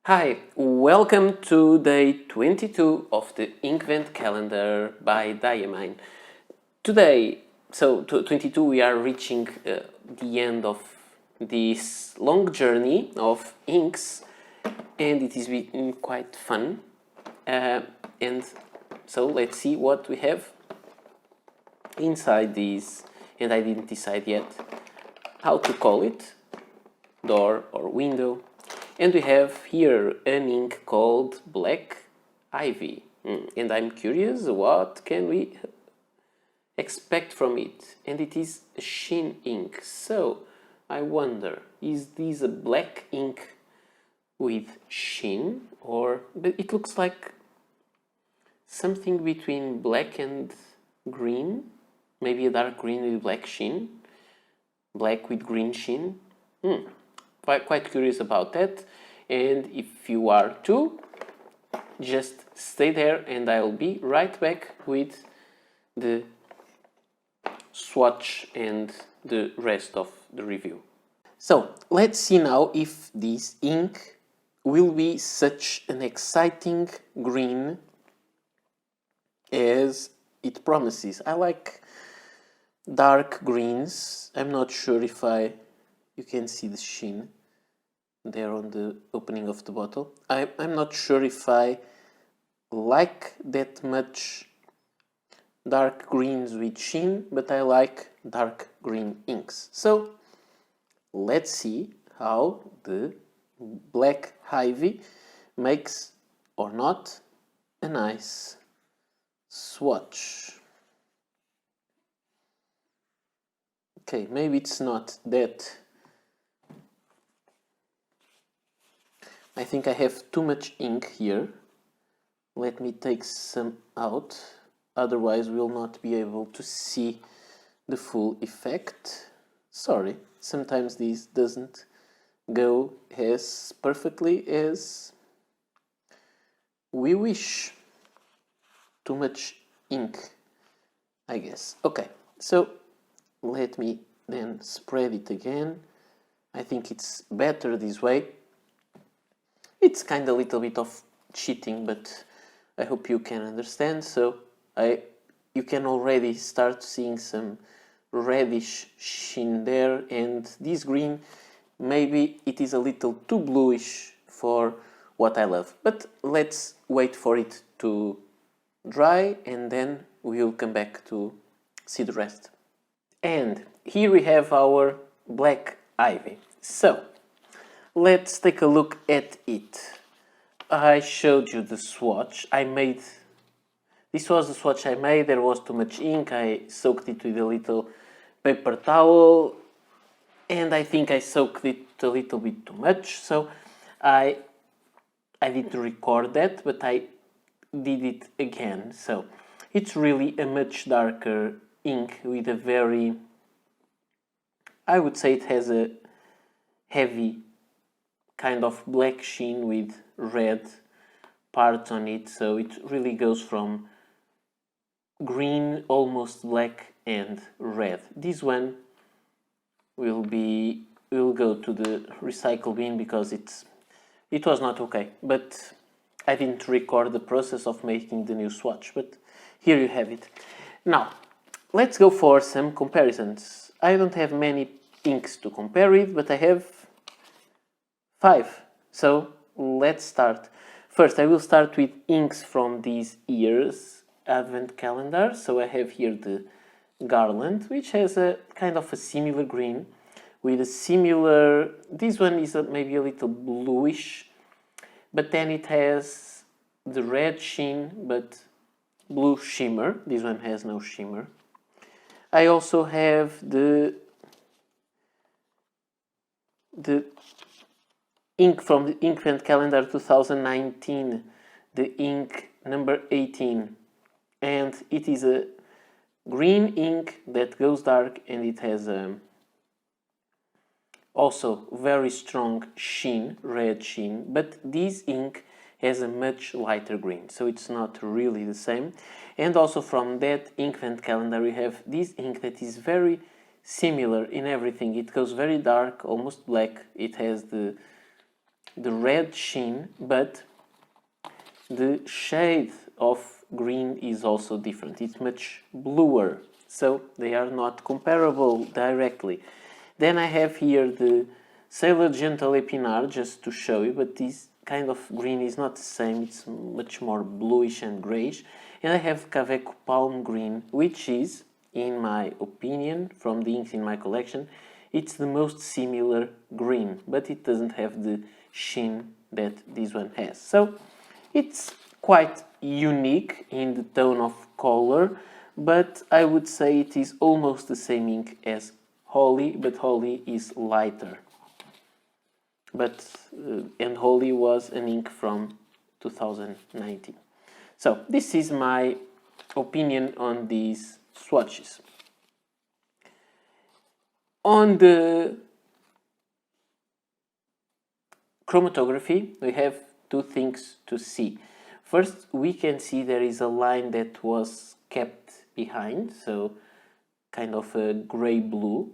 Hi, welcome to day 22 of the Inkvent Calendar by Diamine. Today, 22, we are reaching the end of this long journey of inks, and it has been quite fun. And so let's see what we have inside these, and I didn't decide yet how to call it, door or window. And we have here an ink called Black Ivy. And I'm curious, what can we expect from it? And it is a sheen ink. So I wonder, is this a black ink with sheen? But it looks like something between black and green. Maybe a dark green with black sheen. Black with green sheen. Quite curious about that, and if you are too, just stay there and I'll be right back with the swatch and the rest of the review. So let's see now if this ink will be such an exciting green as it promises. I like dark greens. I'm not sure if you can see the sheen there on the opening of the bottle. I'm not sure if I like that much dark greens with sheen, but I like dark green inks. So let's see how the Black Ivy makes or not a nice swatch. Okay, maybe it's not that. I think I have too much ink here. Let me take some out, otherwise we'll not be able to see the full effect. Sorry, sometimes this doesn't go as perfectly as we wish. Too much ink, I guess. Okay, so let me then spread it again. I think it's better this way. It's kind of a little bit of cheating, but I hope you can understand. So you can already start seeing some reddish sheen there, and this green, maybe it is a little too bluish for what I love. But let's wait for it to dry and then we'll come back to see the rest. And here we have our Black Ivy. So let's take a look at it. I showed you the swatch I made. This was the swatch I made. There was too much ink. I soaked it with a little paper towel, and I think I soaked it a little bit too much. So I didn't record that, but I did it again. So it's really a much darker ink with a very, I would say it has a heavy kind of black sheen with red parts on it, so it really goes from green, almost black, and red. This one will go to the recycle bin because it was not okay, but I didn't record the process of making the new swatch, but here you have it. Now let's go for some comparisons. I don't have many inks to compare with, but I have 5. So let's start. First, I will start with inks from this year's Advent Calendar. So I have here the Garland, which has a kind of a similar green with a similar, this one is maybe a little bluish, but then it has the red sheen but blue shimmer. This one has no shimmer. I also have the ink from the Inkvent Calendar 2019, the ink number 18, and it is a green ink that goes dark, and it has also very strong sheen, red sheen, but this ink has a much lighter green, so it's not really the same. And also from that Inkvent Calendar we have this ink that is very similar in everything. It goes very dark, almost black. It has the the red sheen, but the shade of green is also different. It's much bluer, so they are not comparable directly. Then I have here the Sailor Gentle Epinard, just to show you, but this kind of green is not the same, it's much more bluish and greyish. And I have Kaweco Palm Green, which is, in my opinion, from the inks in my collection, it's the most similar green, but it doesn't have the sheen that this one has. So it's quite unique in the tone of color, but I would say it is almost the same ink as Holly, but Holly is lighter. But and Holly was an ink from 2019. So this is my opinion on these swatches. On the chromatography, we have two things to see. First, we can see there is a line that was kept behind, so kind of a gray-blue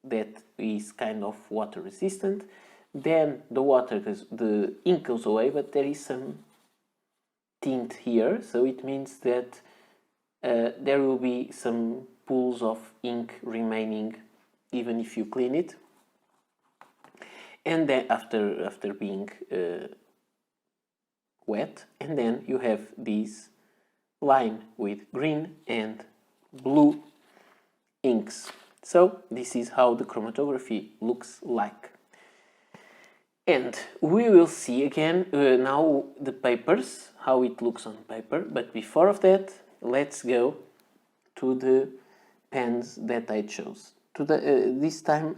that is kind of water resistant. Then the ink goes away, but there is some tint here, so it means that there will be some pools of ink remaining even if you clean it. And then after being wet, and then you have this line with green and blue inks. So this is how the chromatography looks like. And we will see again now the papers, how it looks on paper. But before of that, let's go to the pens that I chose. This time,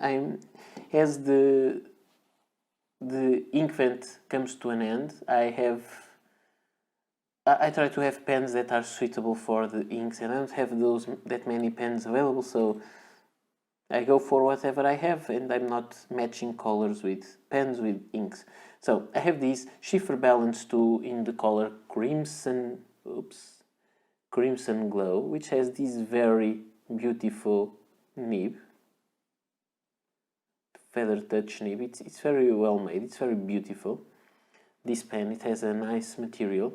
as the Inkvent comes to an end, I try to have pens that are suitable for the inks, and I don't have that many pens available, so I go for whatever I have, and I'm not matching colors with pens with inks. So I have this Sheaffer Balance 2 in the color Crimson Glow, which has this very beautiful nib, feather touch nib. It's very well made, it's very beautiful. This pen, it has a nice material.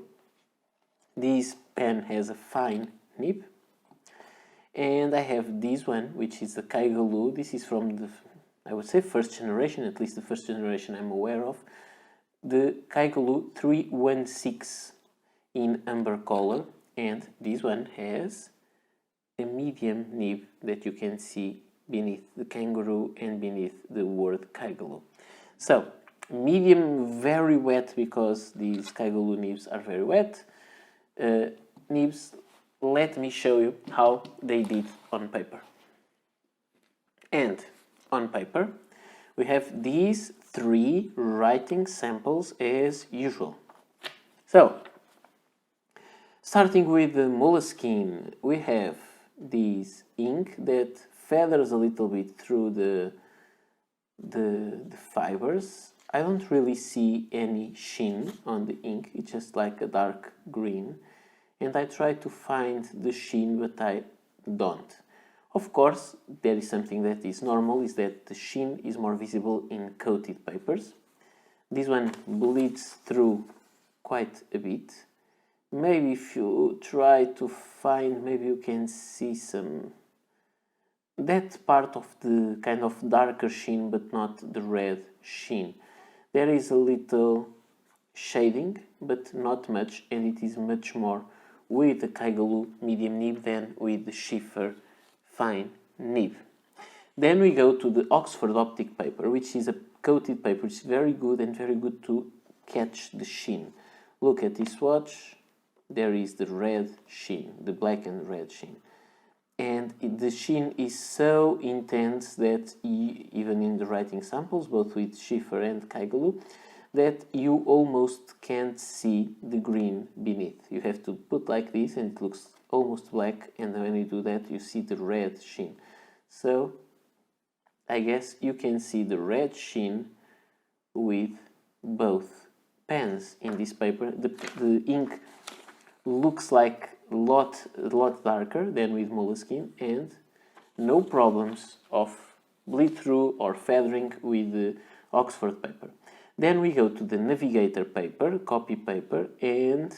This pen has a fine nib. And I have this one, which is the Kaigolu. This is from the, I would say, first generation, at least the first generation I'm aware of. The Kaigolu 316 in amber color. And this one has a medium nib that you can see beneath the kangaroo and beneath the word Kaigolu. So, medium, very wet, because these Kaigolu nibs are very wet. Nibs, let me show you how they did on paper. And on paper, we have these three writing samples as usual. So, starting with the Moleskine, we have this ink that feathers a little bit through the fibers. I don't really see any sheen on the ink, it's just like a dark green. And I try to find the sheen, but I don't. Of course, there is something that is normal, is that the sheen is more visible in coated papers. This one bleeds through quite a bit. Maybe if you try to find, maybe you can see that part of the kind of darker sheen, but not the red sheen. There is a little shading, but not much, and it is much more with the Kaigolu medium nib than with the Sheaffer fine nib. Then we go to the Oxford Optic paper, which is a coated paper. It's very good and very good to catch the sheen. Look at this swatch. There is the red sheen, the black and red sheen. And the sheen is so intense that even in the writing samples, both with Sheaffer and Kaigolu, that you almost can't see the green beneath. You have to put like this and it looks almost black, and when you do that you see the red sheen. So I guess you can see the red sheen with both pens in this paper. The ink looks like a lot darker than with Moleskine, and no problems of bleed through or feathering with the Oxford paper. Then we go to the navigator paper, copy paper, and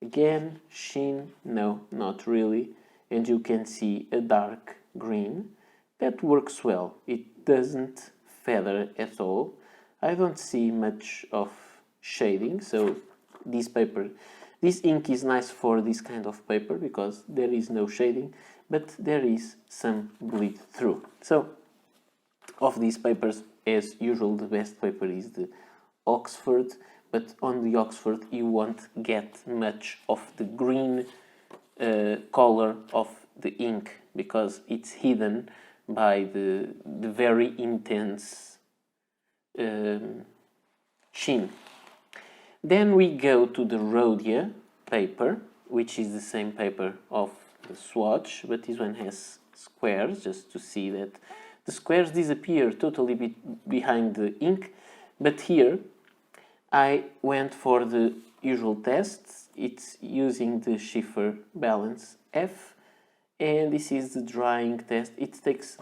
again, sheen, no, not really. And you can see a dark green. That works well. It doesn't feather at all. I don't see much of shading, so this ink is nice for this kind of paper because there is no shading, but there is some bleed through. So, of these papers, as usual, the best paper is the Oxford, but on the Oxford you won't get much of the green color of the ink because it's hidden by the very intense sheen. Then we go to the Rhodia paper, which is the same paper of the swatch, but this one has squares, just to see that the squares disappear totally behind the ink. But here I went for the usual tests. It's using the Sheaffer Balance F, and this is the drying test. It takes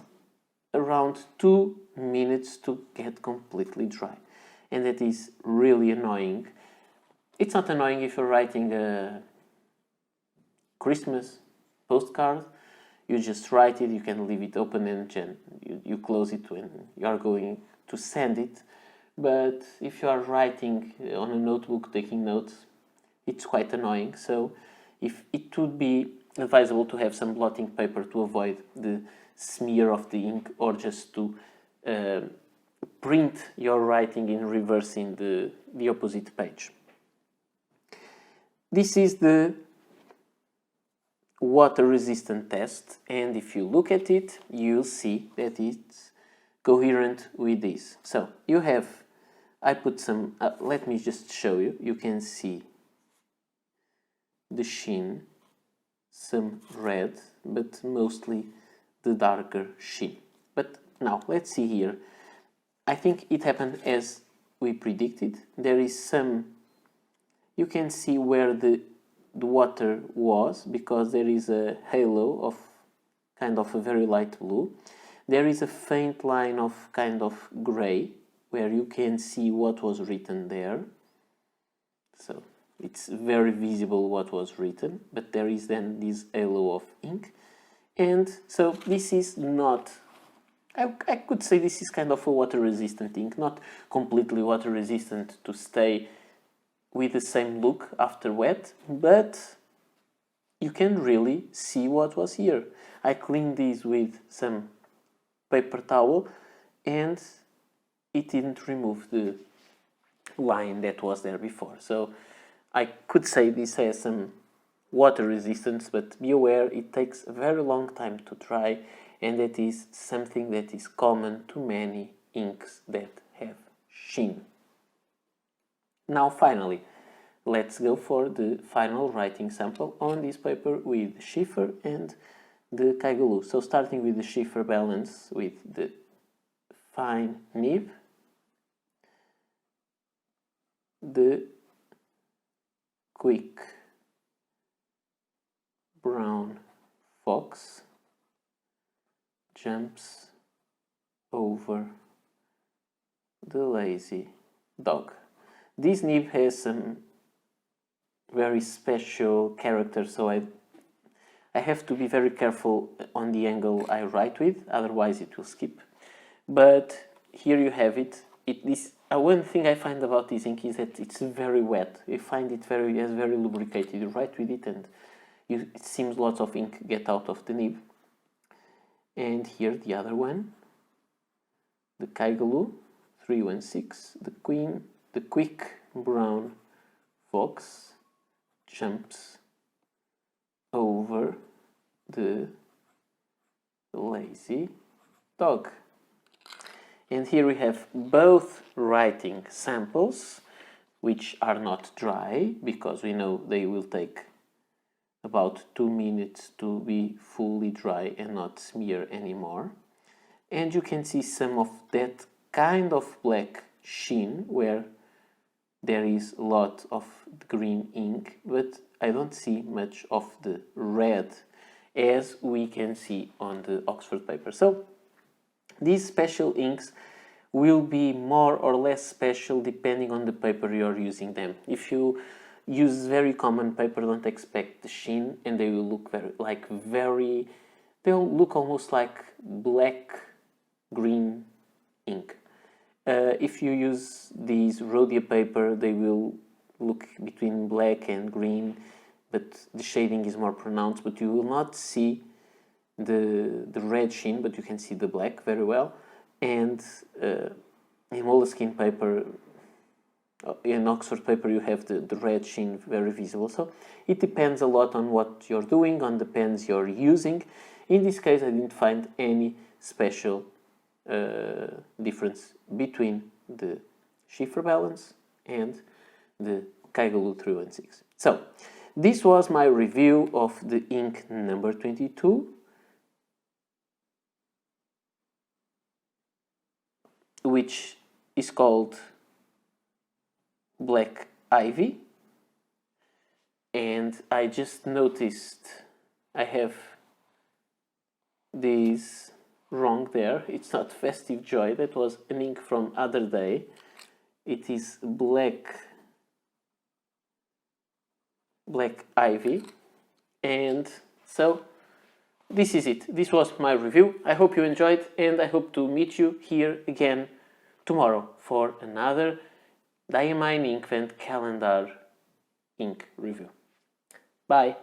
around 2 minutes to get completely dry, and that is really annoying. It's not annoying if you're writing a Christmas postcard. You just write it, you can leave it open and you close it when you are going to send it. But if you are writing on a notebook, taking notes, it's quite annoying. So if it would be advisable to have some blotting paper to avoid the smear of the ink, or just to print your writing in reverse in the opposite page. This is the water resistant test, and if you look at it, you'll see that it's coherent with this. So you have, I put some, let me just show you. You can see the sheen, some red, but mostly the darker sheen. But now let's see here. I think it happened as we predicted. There is some, you can see where the water was, because there is a halo of kind of a very light blue. There is a faint line of kind of gray where you can see what was written there. So it's very visible what was written, but there is then this halo of ink. And so this is not, I could say this is kind of a water resistant ink, not completely water resistant to stay with the same look after wet, but you can really see what was here. I cleaned these with some paper towel and it didn't remove the line that was there before. So I could say this has some water resistance, but be aware it takes a very long time to dry, and that is something that is common to many inks that have sheen. Now finally, let's go for the final writing sample on this paper with Sheaffer and the Kaigelu. So starting with the Sheaffer Balance with the fine nib, the quick brown fox jumps over the lazy dog. This nib has some very special character, so I have to be very careful on the angle I write with, otherwise it will skip. But here you have it. One thing I find about this ink is that it's very wet. You find it very lubricated. You write with it and it seems lots of ink get out of the nib. And here the other one, the Kaigelu 316, the quick brown fox jumps over the lazy dog. And here we have both writing samples, which are not dry, because we know they will take about 2 minutes to be fully dry and not smear anymore. And you can see some of that kind of black sheen where there is a lot of green ink, but I don't see much of the red as we can see on the Oxford paper. So these special inks will be more or less special depending on the paper you're using them. If you use very common paper, don't expect the sheen, and they will look they'll look almost like black green ink. If you use these Rhodia paper, they will look between black and green, but the shading is more pronounced, but you will not see the red sheen, but you can see the black very well. And in moleskin paper, in Oxford paper, you have the red sheen very visible. So it depends a lot on what you're doing, on the pens you're using. In this case, I didn't find any special difference between the Sheaffer balance and the Kaigelu 316. So this was my review of the ink number 22, which is called Black Ivy, and I just noticed I have this wrong there. It's not Festive Joy, that was an ink from other day. It is Black Ivy, and so this is it. This was my review. I hope you enjoyed, and I hope to meet you here again tomorrow for another Diamine Inkvent Calendar ink review. Bye!